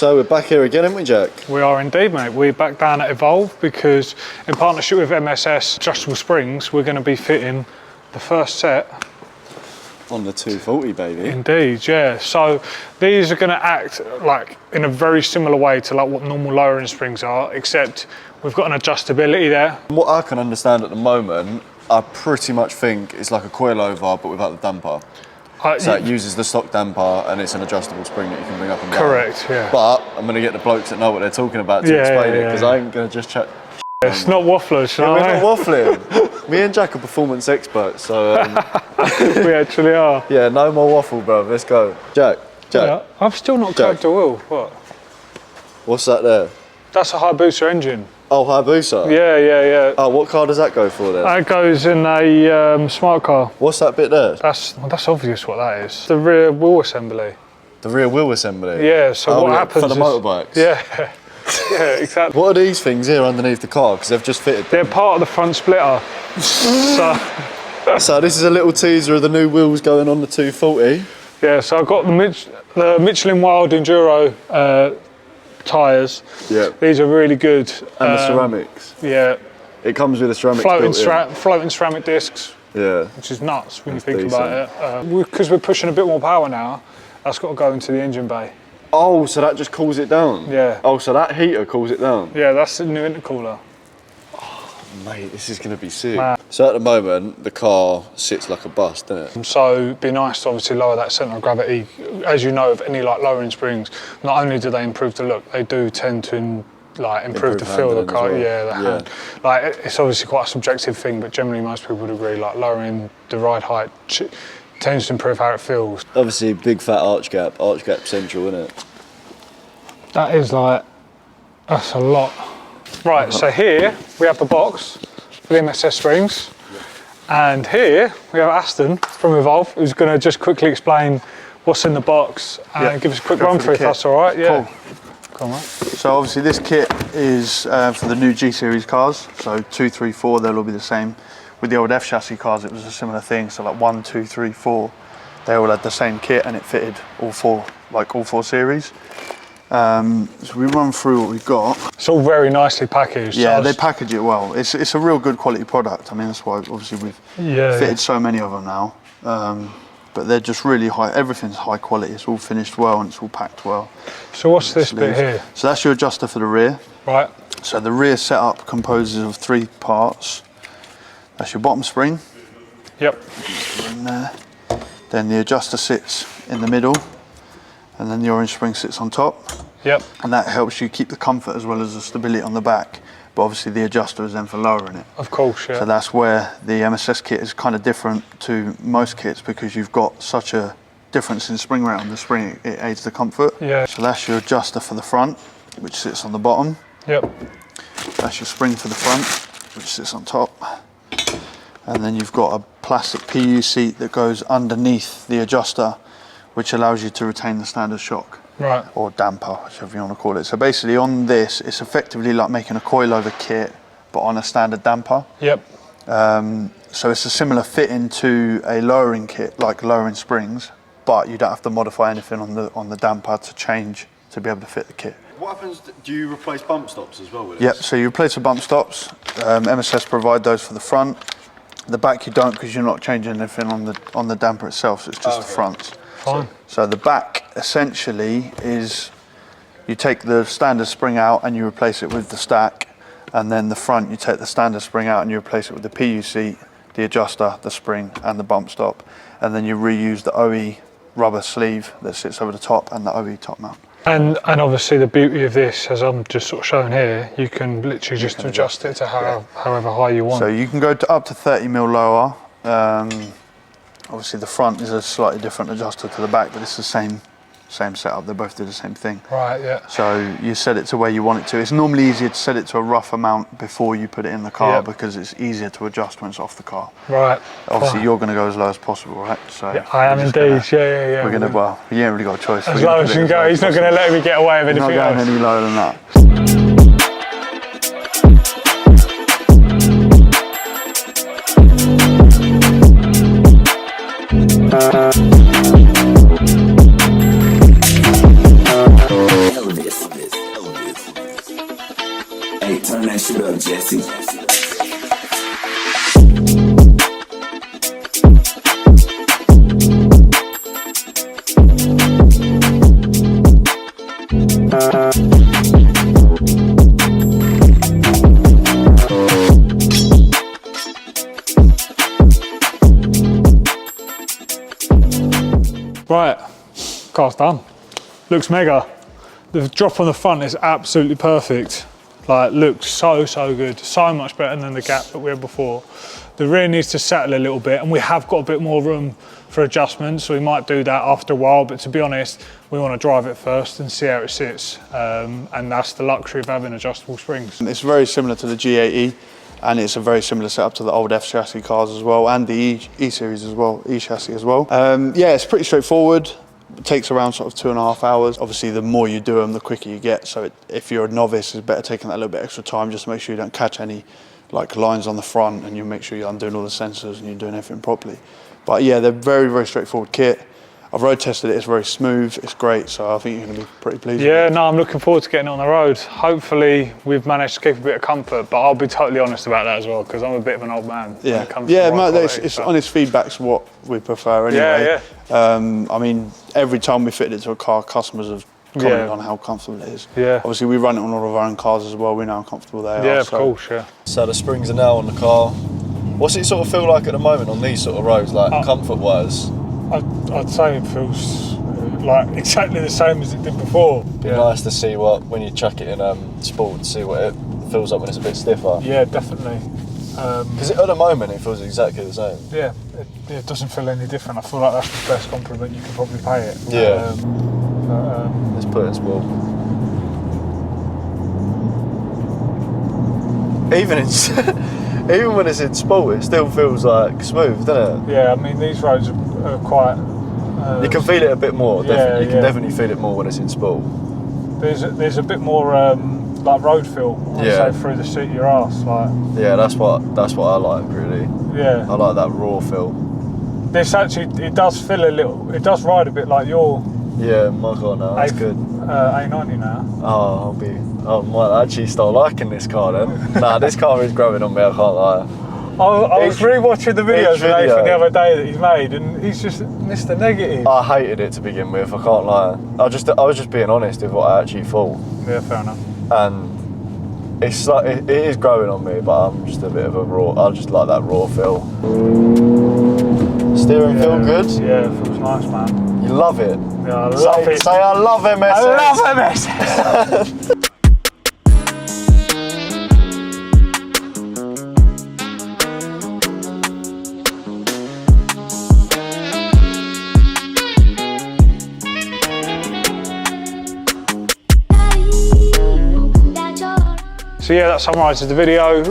So we're back here again, aren't we, Jack? We are indeed, mate. We're back down at Evolve because in partnership with MSS Adjustable Springs, we're going to be fitting the first set. On the 240, baby. Indeed, yeah. So these are going to act like in a very similar way to like what normal lowering springs are, except we've got an adjustability there. What I can understand at the moment, I pretty much think it's like a coilover, but without the damper. So it uses the stock damper and it's an adjustable spring that you can bring up and down. Correct, yeah. But I'm going to get the blokes that know what they're talking about to explain it, because I ain't going to just chat. It's not wafflers, you know? We're not waffling. Me and Jack are performance experts, so... we actually are. Yeah, no more waffle, bro. Let's go. Jack. Yeah, I've still not grabbed the wheel. What? What's that there? That's a Hayabusa engine. Oh, Hayabusa? Yeah. Oh, what car does that go for then? That goes in a smart car. What's that bit there? That's obvious what that is. The rear wheel assembly. The rear wheel assembly? Yeah, so what happens for the motorbikes? Yeah. Yeah, exactly. What are these things here underneath the car? Because they've just fitted them. They're part of the front splitter. So this is a little teaser of the new wheels going on the 240. Yeah, so I've got the Michelin Wild Enduro tyres. Yeah. These are really good. And the ceramics. Yeah. It comes with a ceramic floating ceramic discs. Yeah. Which is nuts when you think about it. Because we're pushing a bit more power now, that's got to go into the engine bay. Oh, so that just cools it down? Yeah. Oh, so that heater cools it down? Yeah, that's the new intercooler. Oh, mate, this is going to be sick. Man. So at the moment, the car sits like a bus, doesn't it? So it'd be nice to obviously lower that centre of gravity. As you know, of any like lowering springs, not only do they improve the look, they do tend to improve the feel of the car. Well. Yeah, the hand. Like, it's obviously quite a subjective thing, but generally most people would agree, like lowering the ride height tends to improve how it feels. Obviously, big fat arch gap central, isn't it? That's a lot. Right, so here we have the box for the MSS springs, and here we have Aston from Evolve, who's going to just quickly explain what's in the box and give us a quick run through if that's all right. Yeah. Cool. Come on. So obviously this kit is for the new G series cars, so 2, 3, 4, they'll all be the same. With the old F chassis cars, it was a similar thing. So like 1, 2, 3, 4, they all had the same kit, and it fitted all four series. So we run through what we've got. It's all very nicely packaged. Yeah, they package it well. It's a real good quality product. I mean, that's why obviously we've fitted so many of them now. But they're just really high. Everything's high quality. It's all finished well and it's all packed well. So what's this bit here? So that's your adjuster for the rear. Right. So the rear setup composes of 3 parts. That's your bottom spring. Yep. In there. Then the adjuster sits in the middle, and then the orange spring sits on top. Yep. And that helps you keep the comfort as well as the stability on the back. But obviously the adjuster is then for lowering it. Of course, yeah. So that's where the MSS kit is kind of different to most kits, because you've got such a difference in spring rate on the spring, it aids the comfort. Yeah. So that's your adjuster for the front, which sits on the bottom. Yep. That's your spring for the front, which sits on top. And then you've got a plastic PU seat that goes underneath the adjuster, which allows you to retain the standard shock. Right. Or damper, whichever you want to call it. So basically on this, it's effectively like making a coilover kit, but on a standard damper. Yep. So it's a similar fitting to a lowering kit, like lowering springs, but you don't have to modify anything on the damper to change to be able to fit the kit. What happens, do you replace bump stops as well with this? Yep, so you replace the bump stops. MSS provide those for the front. The back you don't, because you're not changing anything on the damper itself, so it's just the front. Fine. So the back essentially is, you take the standard spring out and you replace it with the stack, and then the front you take the standard spring out and you replace it with the PU seat, the adjuster, the spring and the bump stop, and then you reuse the OE rubber sleeve that sits over the top and the OE top mount. And obviously the beauty of this, as I'm just sort of showing here, you can literally just adjust it to however high you want. So you can go up to 30 mil lower. Obviously the front is a slightly different adjuster to the back, but it's the same setup. They both do the same thing. Right, yeah. So you set it to where you want it to. It's normally easier to set it to a rough amount before you put it in the car, because it's easier to adjust when it's off the car. Right. Obviously you're going to go as low as possible, right? So yeah, I am indeed. Yeah. We're going to, well, you ain't really got a choice. As low as you can go. He's not going to let me get away with anything else. Not going any lower than that. Elvis. turn that shit up, Jesse. Right, car's done. Looks mega. The drop on the front is absolutely perfect. Like, looks so good. So much better than the gap that we had before. The rear needs to settle a little bit, and we have got a bit more room for adjustments, so we might do that after a while, but to be honest, we want to drive it first and see how it sits. And that's the luxury of having adjustable springs. It's very similar to the G80, and it's a very similar setup to the old F chassis cars as well, and the E series as well, E chassis as well. Yeah, it's pretty straightforward. It takes around sort of 2.5 hours. Obviously, the more you do them, the quicker you get. So if you're a novice, it's better taking that little bit extra time just to make sure you don't catch any like lines on the front, and you make sure you're undoing all the sensors and you're doing everything properly. But yeah, they're very straightforward kit. I've road tested it, it's very smooth, it's great, so I think you're going to be pretty pleased. Yeah, no, I'm looking forward to getting it on the road. Hopefully we've managed to keep a bit of comfort, but I'll be totally honest about that as well, because I'm a bit of an old man when it comes to ride quality, it's honest feedback's what we prefer anyway. Yeah. I mean, every time we fit it to a car, customers have commented on how comfortable it is. Yeah. Obviously we run it on all of our own cars as well, we know how comfortable they are. Yeah, of course, yeah. So the springs are now on the car. What's it sort of feel like at the moment on these sort of roads, like comfort-wise? I'd say it feels like exactly the same as it did before. Be nice to see when you chuck it in sport, to see what it feels like when it's a bit stiffer. Yeah, definitely. Because at the moment it feels exactly the same. Yeah, it doesn't feel any different. I feel like that's the best compliment you can probably pay it. Yeah. Let's put it in sport. Even when it's in sport, it still feels like smooth, doesn't it? Yeah, I mean, these roads are quite... you can feel it a bit more, definitely. You can yeah. definitely feel it more when it's in sport. There's a bit more like road feel, say, through the seat of your arse. Like. Yeah, that's what I like, really. Yeah. I like that raw feel. This actually, it does feel a little, it does ride a bit like your... Yeah, my car now, that's good. A90 now. Oh, I might actually start liking this car then. Nah, this car is growing on me, I can't lie. I was re-watching the videos from the other day that he's made, and he's just Mr. Negative. I hated it to begin with, I can't lie. I was just being honest with what I actually thought. Yeah, fair enough. And it's like, it is growing on me, but I'm just a bit of a raw, I just like that raw feel. Steering feel good? Yeah, it feels nice, man. You love it? Yeah, I love it. Say I love MSS. I love MSS. So yeah, that summarises the video.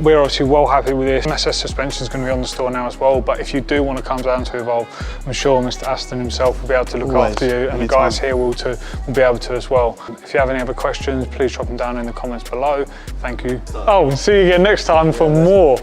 We're obviously well happy with this. MSS suspension is going to be on the store now as well, but if you do want to come down to Evolve, I'm sure Mr. Aston himself will be able to look after you, and the guys here will be able to as well. If you have any other questions, please drop them down in the comments below. Thank you. Oh, we'll see you again next time for more.